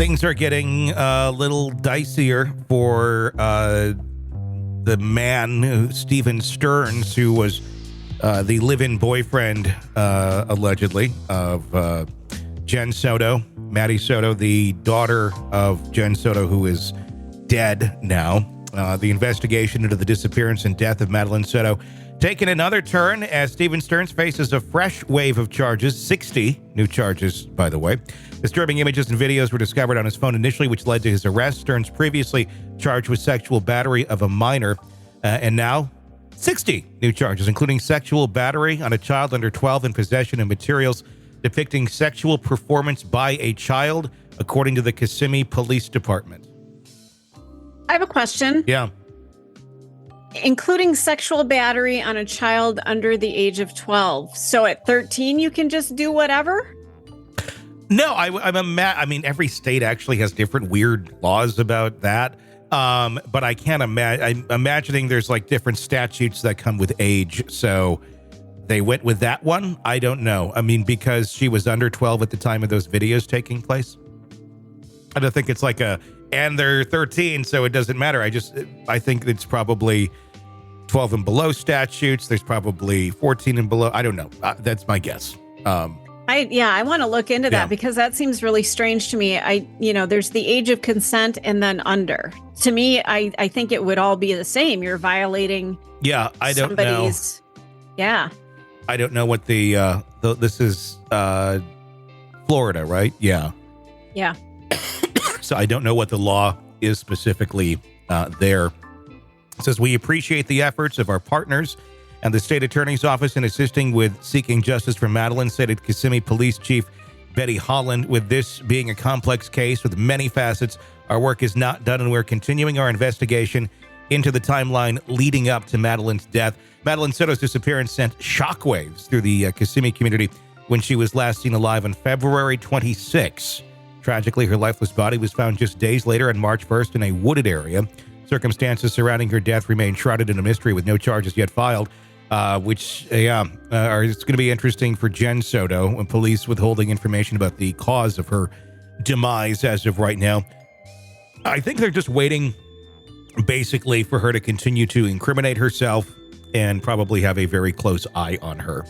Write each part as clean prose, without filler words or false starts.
things are getting a little dicier for the man, Stephan Sterns, who was the live-in boyfriend, allegedly, of Jen Soto, Maddie Soto, the daughter of Jen Soto, who is dead now. The investigation into the disappearance and death of Madeline Soto taking another turn as Stephan Sterns faces a fresh wave of charges, 60 new charges, by the way. Disturbing images and videos were discovered on his phone initially, which led to his arrest. Sterns previously charged with sexual battery of a minor, and now 60 new charges, including sexual battery on a child under 12 and possession of materials depicting sexual performance by a child, according to the Kissimmee Police Department. I have a question. Yeah. Including sexual battery on a child under the age of 12. So at 13, you can just do whatever? No, I mean, every state actually has different weird laws about that. But I can't imagine. I'm imagining there's like different statutes that come with age. So they went with that one. I don't know. I mean, because she was under 12 at the time of those videos taking place. I don't think it's like and they're 13, so it doesn't matter. I think it's probably 12 and below statutes. There's probably 14 and below. I don't know. That's my guess. I want to look into that because that seems really strange to me. There's the age of consent and then under. To me, I think it would all be the same. You're violating. Yeah, I don't know. Yeah. I don't know what this is Florida, right? Yeah. Yeah. So I don't know what the law is specifically there. It says, we appreciate the efforts of our partners and the state attorney's office in assisting with seeking justice for Madeline, stated Kissimmee Police Chief Betty Holland. With this being a complex case with many facets, our work is not done, and we're continuing our investigation into the timeline leading up to Madeline's death. Madeline Soto's disappearance sent shockwaves through the Kissimmee community when she was last seen alive on February 26. Tragically, her lifeless body was found just days later on March 1st in a wooded area. Circumstances surrounding her death remain shrouded in a mystery with no charges yet filed, it's going to be interesting for Jen Soto when police withholding information about the cause of her demise as of right now. I think they're just waiting basically for her to continue to incriminate herself and probably have a very close eye on her.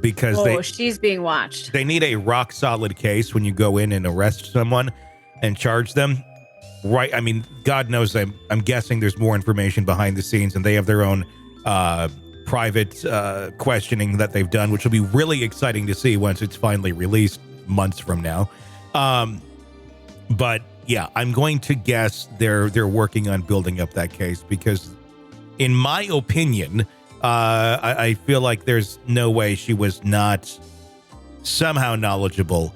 Because she's being watched. They need a rock solid case when you go in and arrest someone and charge them. Right. I mean, God knows I'm guessing there's more information behind the scenes, and they have their own private questioning that they've done, which will be really exciting to see once it's finally released months from now. But yeah, I'm going to guess they're working on building up that case because, in my opinion, I feel like there's no way she was not somehow knowledgeable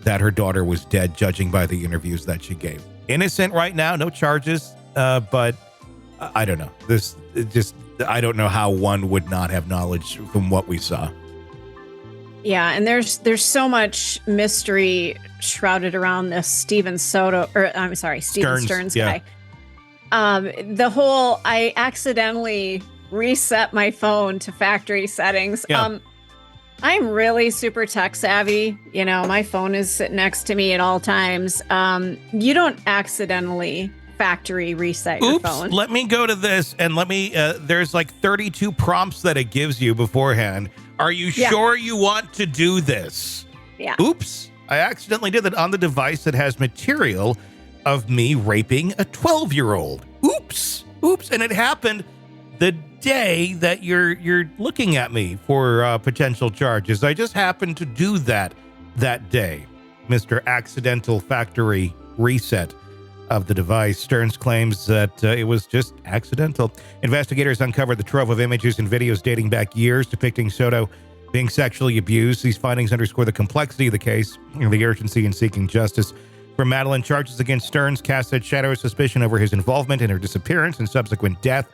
that her daughter was dead, judging by the interviews that she gave. Innocent right now, no charges, but I don't know. I don't know how one would not have knowledge from what we saw. Yeah, and there's so much mystery shrouded around this Stephan Sterns guy. I accidentally reset my phone to factory settings. Yeah. I'm really super tech savvy. You know, my phone is sitting next to me at all times. You don't accidentally factory reset your phone. Let me go to this and there's like 32 prompts that it gives you beforehand. Are you sure you want to do this? Yeah. Oops. I accidentally did that on the device that has material of me raping a 12-year-old. Oops. And it happened the day that you're looking at me for potential charges. I just happened to do that day. Mr. Accidental Factory Reset of the device. Sterns claims that it was just accidental. Investigators uncovered the trove of images and videos dating back years depicting Soto being sexually abused. These findings underscore the complexity of the case and the urgency in seeking justice for Madeline. Charges against Sterns cast a shadow of suspicion over his involvement in her disappearance and subsequent death.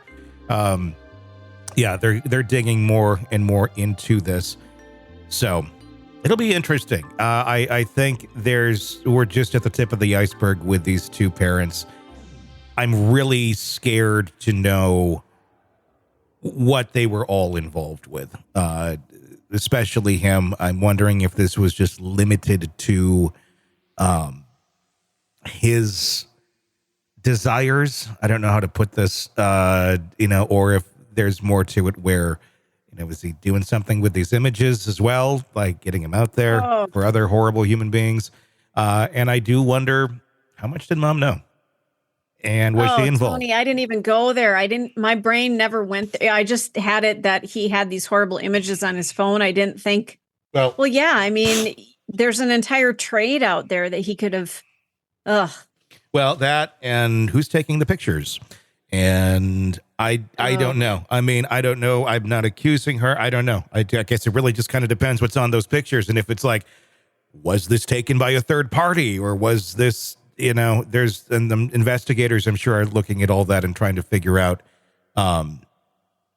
They're digging more and more into this. So it'll be interesting. I think we're just at the tip of the iceberg with these two parents. I'm really scared to know what they were all involved with, especially him. I'm wondering if this was just limited to his desires. I don't know how to put this, or if there's more to it where, is he doing something with these images as well, like getting them out there for other horrible human beings? And I do wonder, how much did mom know? And was she involved? Tony, I didn't even go there. My brain never went there. I just had it that he had these horrible images on his phone. I didn't think, well, yeah, I mean, there's an entire trade out there that he could have, Well, that, and who's taking the pictures? And I don't know. I mean, I don't know. I'm not accusing her. I don't know. I guess it really just kind of depends what's on those pictures. And if it's like, was this taken by a third party, or was this, and the investigators, I'm sure, are looking at all that and trying to figure out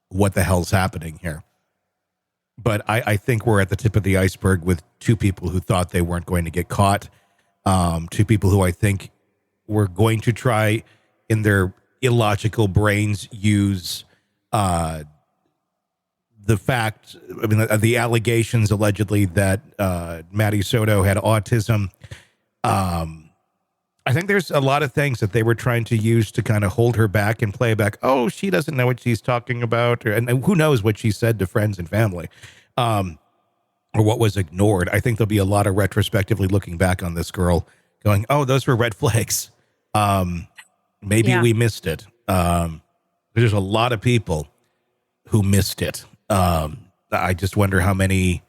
what the hell's happening here. But I think we're at the tip of the iceberg with two people who thought they weren't going to get caught. Two people who I think were going to try, in their illogical brains, use the fact, the allegations allegedly that Maddie Soto had autism. I think there's a lot of things that they were trying to use to kind of hold her back and play back. Oh, she doesn't know what she's talking about. And who knows what she said to friends and family, or what was ignored. I think there'll be a lot of retrospectively looking back on this girl going, oh, those were red flags. Maybe we missed it. There's a lot of people who missed it. I just wonder how many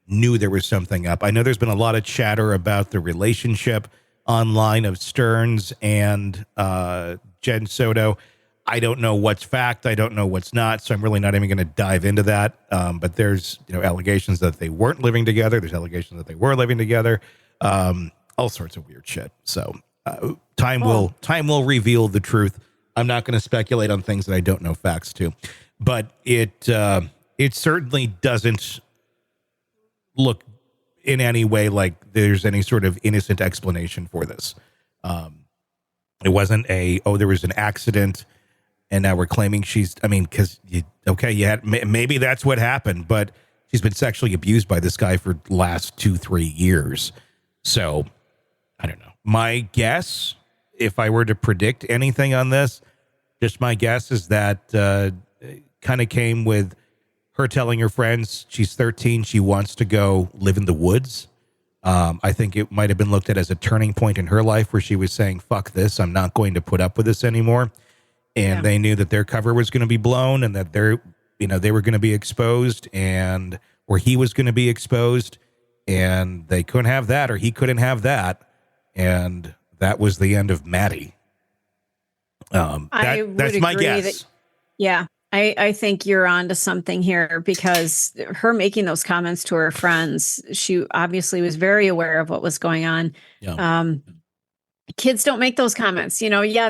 knew there was something up. I know there's been a lot of chatter about the relationship online of Sterns and Jen Soto. I don't know what's fact. I don't know what's not. So I'm really not even going to dive into that. But there's allegations that they weren't living together. There's allegations that they were living together. All sorts of weird shit. So time will reveal the truth. I'm not going to speculate on things that I don't know facts to. But it certainly doesn't look in any way like there's any sort of innocent explanation for this. It wasn't there was an accident and now we're claiming maybe that's what happened, but she's been sexually abused by this guy for the last 2-3 years. So I don't know. My guess, if I were to predict anything on this, just my guess is that kind of came with her telling her friends she's 13, she wants to go live in the woods. I think it might have been looked at as a turning point in her life where she was saying, fuck this, I'm not going to put up with this anymore. And they knew that their cover was going to be blown and that they were going to be exposed, or he was going to be exposed, and they couldn't have that, or he couldn't have that. And that was the end of Maddie. That's my guess. I think you're onto something here, because her making those comments to her friends, she obviously was very aware of what was going on. Yeah. Kids don't make those comments. They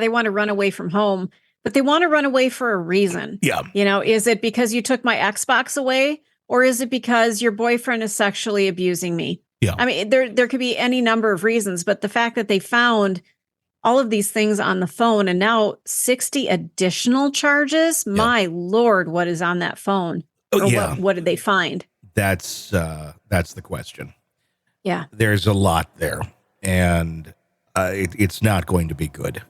want to run away from home, but they want to run away for a reason. Yeah. Is it because you took my Xbox away, or is it because your boyfriend is sexually abusing me? Yeah. I mean, there could be any number of reasons, but the fact that they found all of these things on the phone and now 60 additional charges, my Lord, what is on that phone? What did they find? That's the question. Yeah. There's a lot there, and it's not going to be good.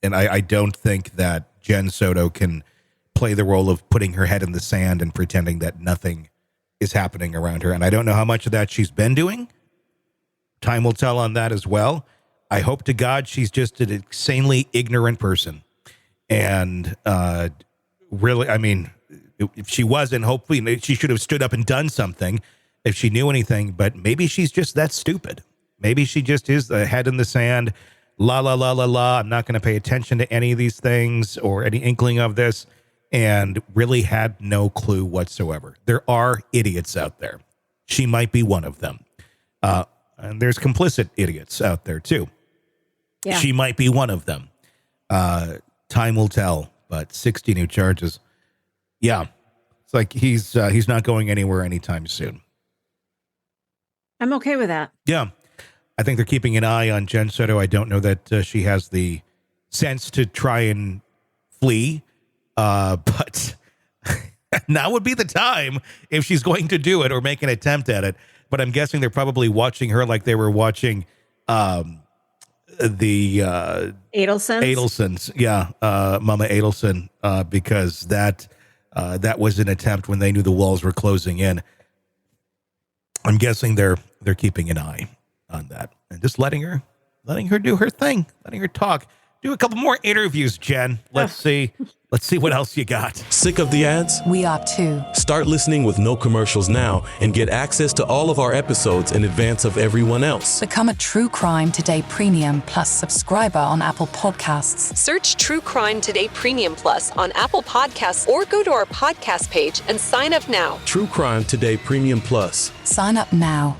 And I don't think that Jen Soto can play the role of putting her head in the sand and pretending that nothing is happening around her. And I don't know how much of that she's been doing. Time will tell on that as well. I hope to God she's just an insanely ignorant person. And really, I mean, if she wasn't, hopefully she should have stood up and done something if she knew anything. But maybe she's just that stupid. Maybe she just is the head in the sand. La, la, la, la, la. I'm not going to pay attention to any of these things or any inkling of this. And really had no clue whatsoever. There are idiots out there. She might be one of them. And there's complicit idiots out there too. Yeah. She might be one of them. Time will tell, but 60 new charges. Yeah. It's like he's not going anywhere anytime soon. I'm okay with that. Yeah. I think they're keeping an eye on Jen Soto. I don't know that she has the sense to try and flee. But now would be the time if she's going to do it or make an attempt at it. But I'm guessing they're probably watching her like they were watching Adelsons. Yeah, Mama Adelson, because that was an attempt when they knew the walls were closing in. I'm guessing they're keeping an eye on that and just letting her do her thing, letting her talk. Do a couple more interviews, Jen. Let's see what else you got. Sick of the ads? We are too. Start listening with no commercials now and get access to all of our episodes in advance of everyone else. Become a True Crime Today Premium Plus subscriber on Apple Podcasts. Search True Crime Today Premium Plus on Apple Podcasts or go to our podcast page and sign up now. True Crime Today Premium Plus. Sign up now.